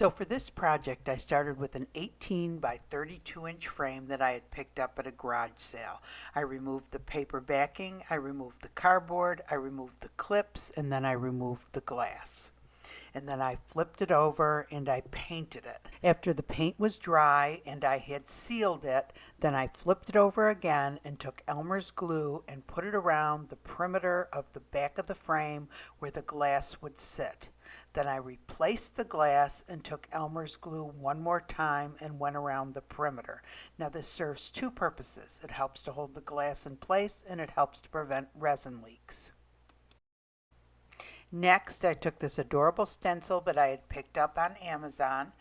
So for this project, I started with an 18 by 32 inch frame that I had picked up at a garage sale. I removed the paper backing, I removed the cardboard, I removed the clips, and then I removed the glass. And then I flipped it over and I painted it. After the paint was dry and I had sealed it, then I flipped it over again and took Elmer's glue and put it around the perimeter of the back of the frame where the glass would sit. Then I replaced the glass and took Elmer's glue one more time and went around the perimeter. Now this serves two purposes. It helps to hold the glass in place and it helps to prevent resin leaks. Next, I took this adorable stencil that I had picked up on Amazon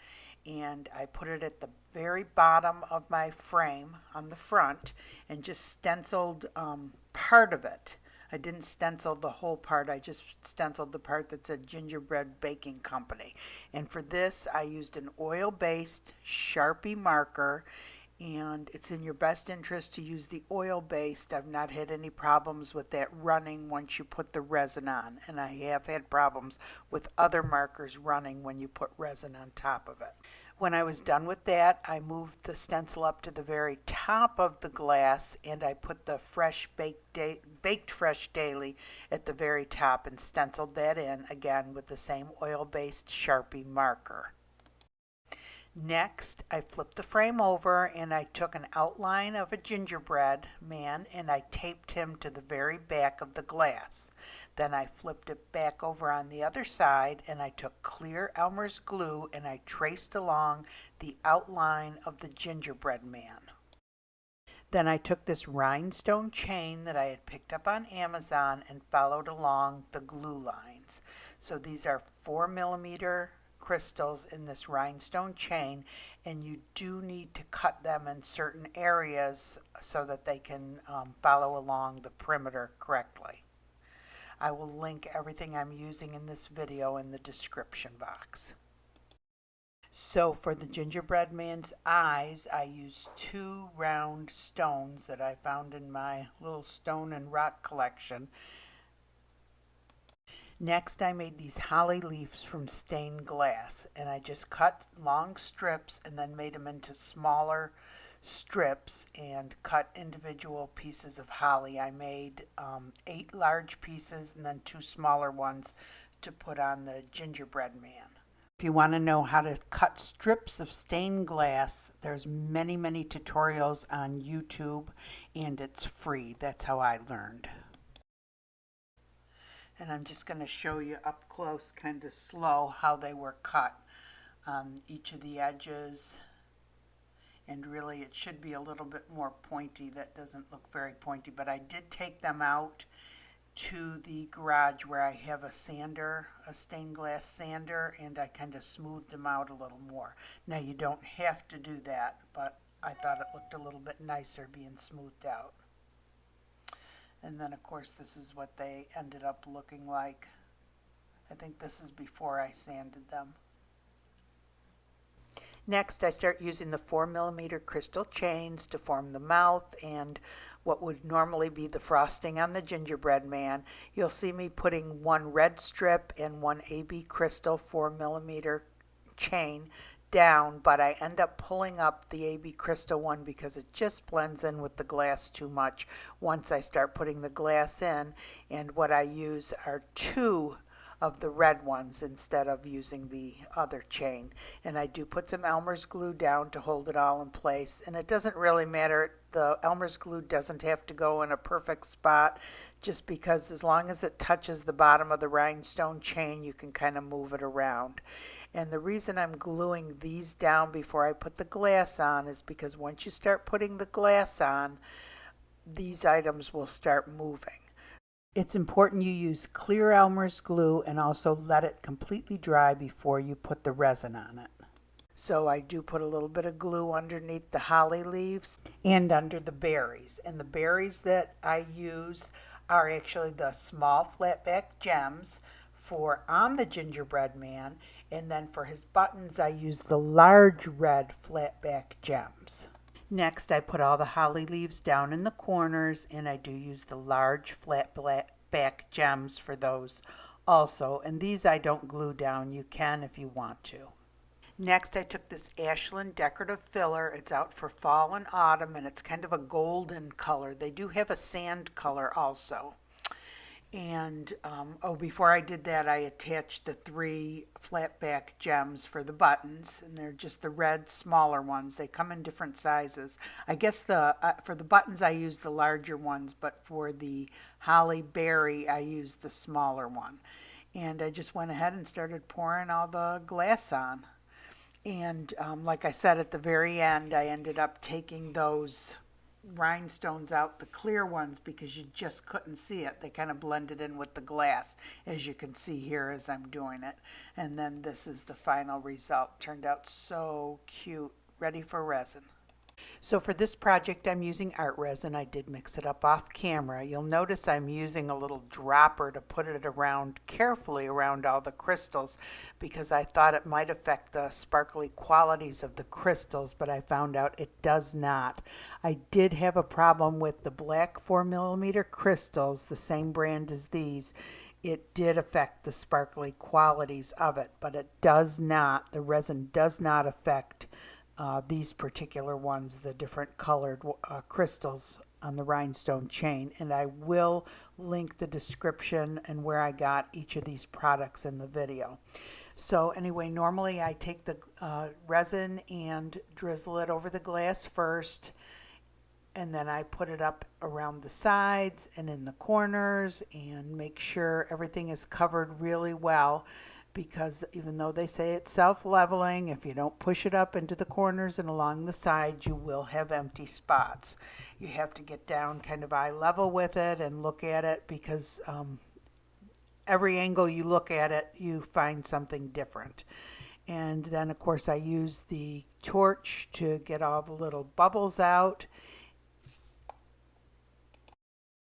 and I put it at the very bottom of my frame on the front and just stenciled part of it. I didn't stencil the whole part, I just stenciled the part that said Gingerbread Baking Company. And for this, I used an oil-based Sharpie marker, and it's in your best interest to use the oil-based. I've not had any problems with that running once you put the resin on, and I have had problems with other markers running when you put resin on top of it. When I was done with that, I moved the stencil up to the very top of the glass and I put the baked fresh daily at the very top and stenciled that in again with the same oil-based Sharpie marker. Next, I flipped the frame over and I took an outline of a gingerbread man and I taped him to the very back of the glass. Then I flipped it back over on the other side and I took clear Elmer's glue and I traced along the outline of the gingerbread man. Then I took this rhinestone chain that I had picked up on Amazon and followed along the glue lines. So these are 4mm crystals in this rhinestone chain, and you do need to cut them in certain areas so that they can follow along the perimeter correctly. I will link everything I'm using in this video in the description box. So for the gingerbread man's eyes, I used 2 round stones that I found in my little stone and rock collection. Next, I made these holly leaves from stained glass, and I just cut long strips and then made them into smaller strips and cut individual pieces of holly. I made 8 large pieces and then 2 smaller ones to put on the gingerbread man. If you want to know how to cut strips of stained glass, there's many tutorials on YouTube and it's free. That's how I learned. And I'm just going to show you up close, kind of slow, how they were cut on each of the edges. And really it should be a little bit more pointy. That doesn't look very pointy, but I did take them out to the garage where I have a sander, a stained glass sander, and I kind of smoothed them out a little more. Now you don't have to do that, but I thought it looked a little bit nicer being smoothed out. And then of course this is what they ended up looking like. I think this is before I sanded them. Next, I start using the 4mm crystal chains to form the mouth and what would normally be the frosting on the gingerbread man. You'll see me putting 1 red strip and 1 AB crystal 4mm chain down, but I end up pulling up the AB crystal one because it just blends in with the glass too much once I start putting the glass in, and what I use are 2 of the red ones instead of using the other chain. And I do put some Elmer's glue down to hold it all in place, and it doesn't really matter. The Elmer's glue doesn't have to go in a perfect spot, just because as long as it touches the bottom of the rhinestone chain, you can kind of move it around. And the reason I'm gluing these down before I put the glass on is because once you start putting the glass on, these items will start moving. It's important you use clear Elmer's glue and also let it completely dry before you put the resin on it. So I do put a little bit of glue underneath the holly leaves and under the berries. And the berries that I use are actually the small flatback gems for on the gingerbread man, and then for his buttons I use the large red flatback gems. Next, I put all the holly leaves down in the corners, and I do use the large flatback gems for those also. And these I don't glue down. You can if you want to. Next, I took this Ashland decorative filler. It's out for fall and autumn, and it's kind of a golden color. They do have a sand color also. And before I did that, I attached the 3 flat back gems for the buttons, and they're just the red smaller ones. They come in different sizes. I guess for the buttons I used the larger ones, but for the holly berry I used the smaller one. And I just went ahead and started pouring all the glass on. And like I said, at the very end, I ended up taking those rhinestones out, the clear ones, because you just couldn't see it. They kind of blended in with the glass, as you can see here as I'm doing it. And then this is the final result. Turned out so cute, ready for resin. So for this project, I'm using art resin. I did mix it up off camera. You'll notice I'm using a little dropper to put it around, carefully around all the crystals, because I thought it might affect the sparkly qualities of the crystals, but I found out it does not. I did have a problem with the black 4mm crystals, the same brand as these. It did affect the sparkly qualities of it, but it does not, the resin does not affect these particular ones, the different colored crystals on the rhinestone chain. And I will link the description and where I got each of these products in the video. So anyway, normally I take the resin and drizzle it over the glass first, and then I put it up around the sides and in the corners and make sure everything is covered really well, because even though they say it's self-leveling, if you don't push it up into the corners and along the sides, you will have empty spots. You have to get down kind of eye level with it and look at it, because every angle you look at it, you find something different. And then of course I use the torch to get all the little bubbles out.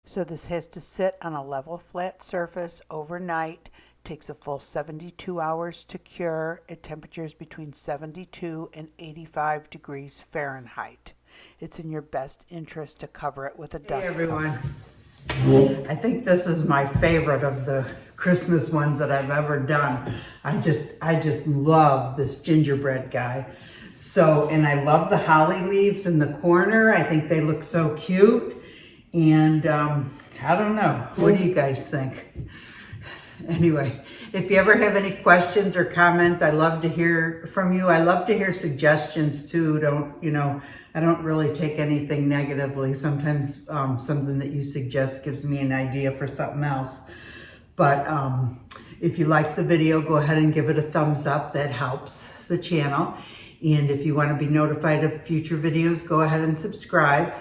So this has to sit on a level flat surface overnight. Takes a full 72 hours to cure at temperatures between 72 and 85 degrees Fahrenheit. It's in your best interest to cover it with a dust. Hey everyone. I think this is my favorite of the Christmas ones that I've ever done. I just love this gingerbread guy. So, and I love the holly leaves in the corner. I think they look so cute. And I don't know. What do you guys think? Anyway, if you ever have any questions or comments, I love to hear from you. I love to hear suggestions too. I don't really take anything negatively. Sometimes something that you suggest gives me an idea for something else. But if you like the video, go ahead and give it a thumbs up. That helps the channel. And if you want to be notified of future videos, go ahead and subscribe.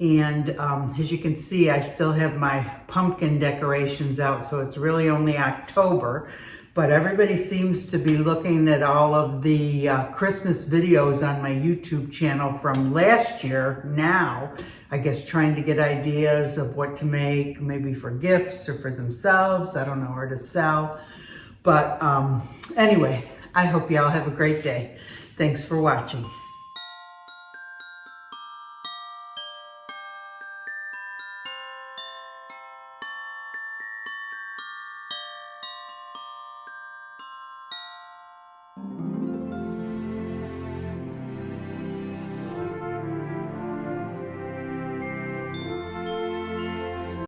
And as you can see, I still have my pumpkin decorations out, so it's really only October. But everybody seems to be looking at all of the Christmas videos on my YouTube channel from last year now. I guess trying to get ideas of what to make, maybe for gifts or for themselves. I don't know, or to sell. But anyway, I hope y'all have a great day. Thanks for watching.